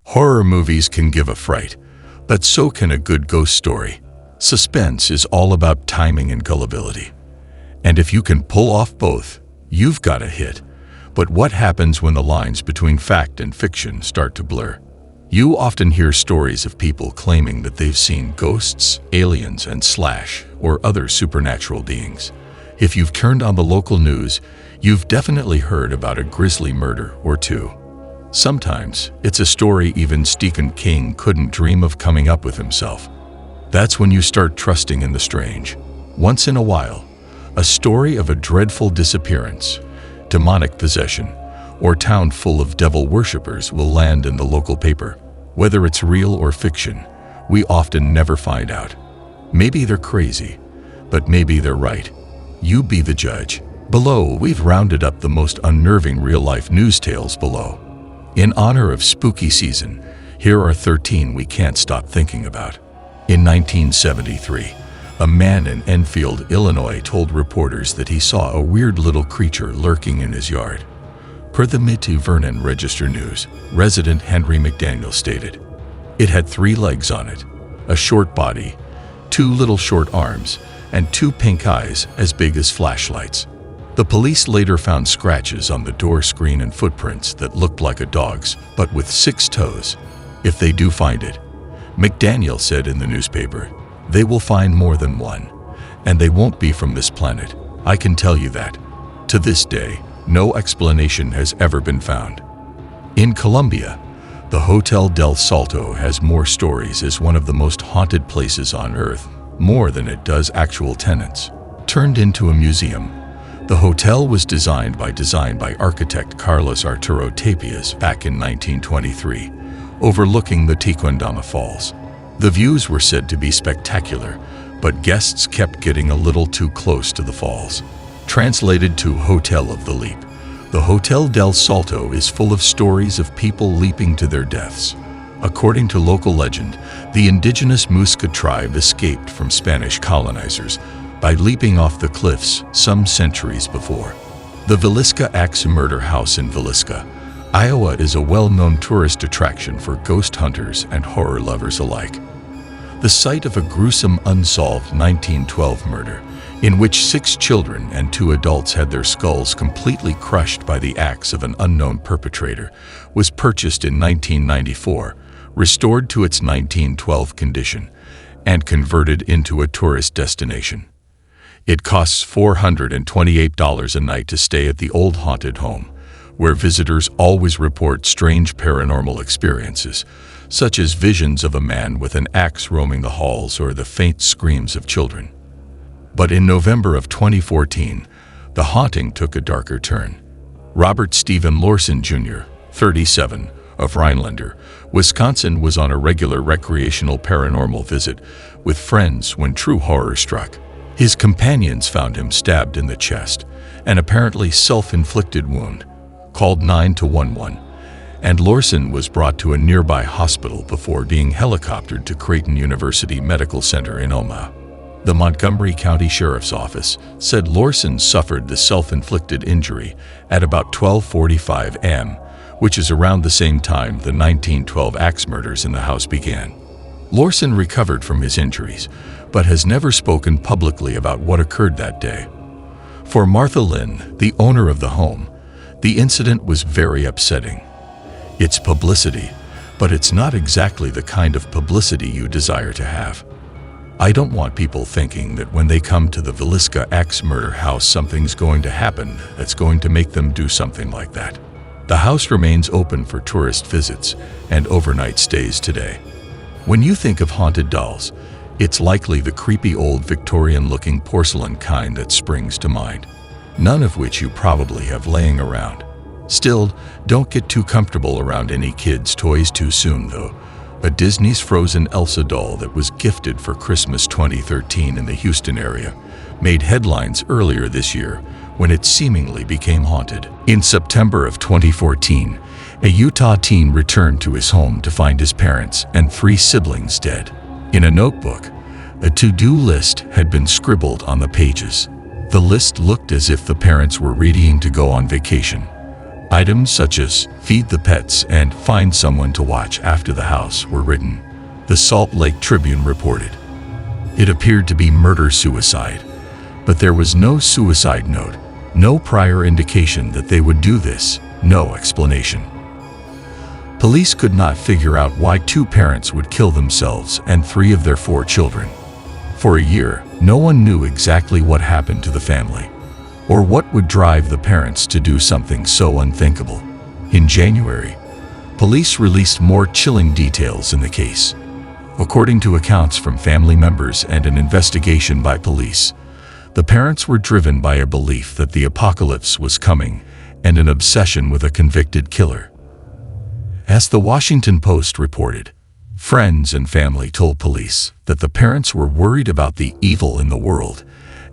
Horror movies can give a fright, but so can a good ghost story. Suspense is all about timing and gullibility. And if you can pull off both, you've got a hit. But what happens when the lines between fact and fiction start to blur? You often hear stories of people claiming that they've seen ghosts, aliens, and or other supernatural beings. If you've turned on the local news, you've definitely heard about a grisly murder or two. Sometimes it's a story even Stephen King couldn't dream of coming up with himself. That's when you start trusting in the strange. Once in a while, a story of a dreadful disappearance, demonic possession, or town full of devil worshippers will land in the local paper. Whether it's real or fiction, we often never find out. Maybe they're crazy, but maybe they're right. You be the judge. Below, we've rounded up the most unnerving real-life news tales below. In honor of spooky season, here are 13 we can't stop thinking about. In 1973, a man in Enfield, Illinois told reporters that he saw a weird little creature lurking in his yard. Per the Mid Vernon Register News, resident Henry McDaniel stated, "It had 3 legs on it, a short body, 2 little short arms, and 2 pink eyes as big as flashlights." The police later found scratches on the door screen and footprints that looked like a dog's, but with 6 toes. If they do find it, McDaniel said in the newspaper, they will find more than one, and they won't be from this planet. I can tell you that. To this day, no explanation has ever been found. In Colombia, the Hotel del Salto has more stories as one of the most haunted places on Earth, more than it does actual tenants. Turned into a museum, the hotel was designed by architect Carlos Arturo Tapias back in 1923, overlooking the Tequendama Falls. The views were said to be spectacular, but guests kept getting a little too close to the falls. Translated to Hotel of the Leap, the Hotel del Salto is full of stories of people leaping to their deaths. According to local legend, the indigenous Muisca tribe escaped from Spanish colonizers by leaping off the cliffs some centuries before. The Villisca Axe Murder House in Villisca, Iowa is a well-known tourist attraction for ghost hunters and horror lovers alike. The site of a gruesome unsolved 1912 murder, in which 6 children and 2 adults had their skulls completely crushed by the axe of an unknown perpetrator, was purchased in 1994, restored to its 1912 condition, and converted into a tourist destination. It costs $428 a night to stay at the old haunted home, where visitors always report strange paranormal experiences, such as visions of a man with an axe roaming the halls or the faint screams of children. But in November of 2014, the haunting took a darker turn. Robert Stephen Lorson Jr., 37, of Rhinelander, Wisconsin, was on a regular recreational paranormal visit with friends when true horror struck. His companions found him stabbed in the chest, an apparently self-inflicted wound, called 911, and Lorson was brought to a nearby hospital before being helicoptered to Creighton University Medical Center in Omaha. The Montgomery County Sheriff's Office said Lorson suffered the self-inflicted injury at about 12:45 a.m., which is around the same time the 1912 axe murders in the house began. Lorson recovered from his injuries, but has never spoken publicly about what occurred that day. For Martha Lynn, the owner of the home, the incident was very upsetting. It's publicity, but it's not exactly the kind of publicity you desire to have. I don't want people thinking that when they come to the Villisca Axe Murder House something's going to happen that's going to make them do something like that. The house remains open for tourist visits and overnight stays today. When you think of haunted dolls, it's likely the creepy old Victorian-looking porcelain kind that springs to mind, none of which you probably have laying around. Still, don't get too comfortable around any kids' toys too soon, though. A Disney's Frozen Elsa doll that was gifted for Christmas 2013 in the Houston area made headlines earlier this year when it seemingly became haunted. In September of 2014, a Utah teen returned to his home to find his parents and 3 siblings dead. In a notebook, a to-do list had been scribbled on the pages. The list looked as if the parents were readying to go on vacation, Items such as feed the pets and find someone to watch after the house were written, the Salt Lake Tribune reported. It appeared to be murder-suicide, but there was no suicide note, no prior indication that they would do this, no explanation. Police could not figure out why 2 parents would kill themselves and 3 of their 4 children. For a year, no one knew exactly what happened to the family, or what would drive the parents to do something so unthinkable. In January, police released more chilling details in the case. According to accounts from family members and an investigation by police, the parents were driven by a belief that the apocalypse was coming and an obsession with a convicted killer. As the Washington Post reported, friends and family told police that the parents were worried about the evil in the world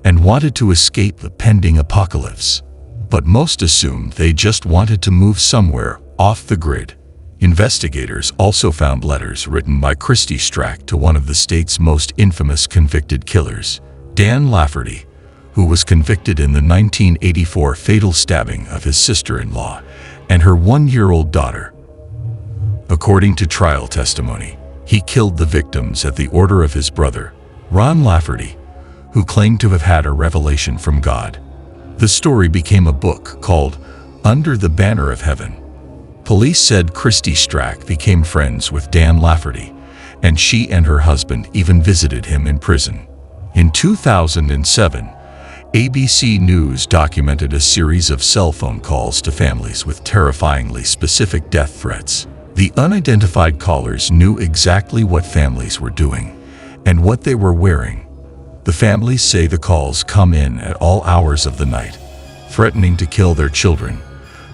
and wanted to escape the pending apocalypse, but most assumed they just wanted to move somewhere off the grid. Investigators also found letters written by Christy Strack to one of the state's most infamous convicted killers, Dan Lafferty, who was convicted in the 1984 fatal stabbing of his sister-in-law and her 1-year-old daughter. According to trial testimony, he killed the victims at the order of his brother, Ron Lafferty, who claimed to have had a revelation from God. The story became a book called Under the Banner of Heaven. Police said Christy Strack became friends with Dan Lafferty, and she and her husband even visited him in prison. In 2007, ABC News documented a series of cell phone calls to families with terrifyingly specific death threats. The unidentified callers knew exactly what families were doing and what they were wearing. The families say the calls come in at all hours of the night, threatening to kill their children,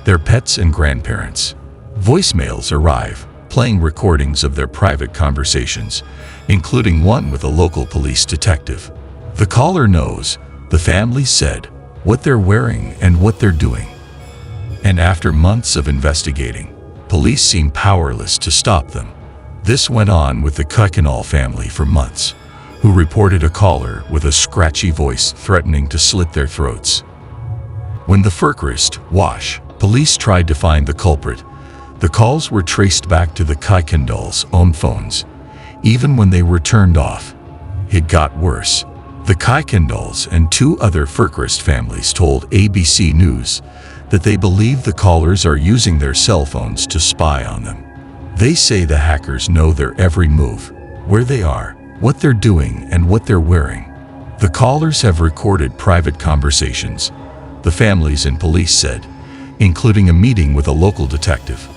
their pets and grandparents. Voicemails arrive, playing recordings of their private conversations, including one with a local police detective. The caller knows, the family said, what they're wearing and what they're doing. And after months of investigating, police seemed powerless to stop them. This went on with the Kuykendall family for months, who reported a caller with a scratchy voice threatening to slit their throats. When the Firkrest, Wash, police tried to find the culprit, the calls were traced back to the Kuykendall's own phones, even when they were turned off. It got worse. The Kuykendalls and 2 other Firkrest families told ABC News that they believe the callers are using their cell phones to spy on them. They say the hackers know their every move, where they are, what they're doing, and what they're wearing. The callers have recorded private conversations, the families and police said, including a meeting with a local detective.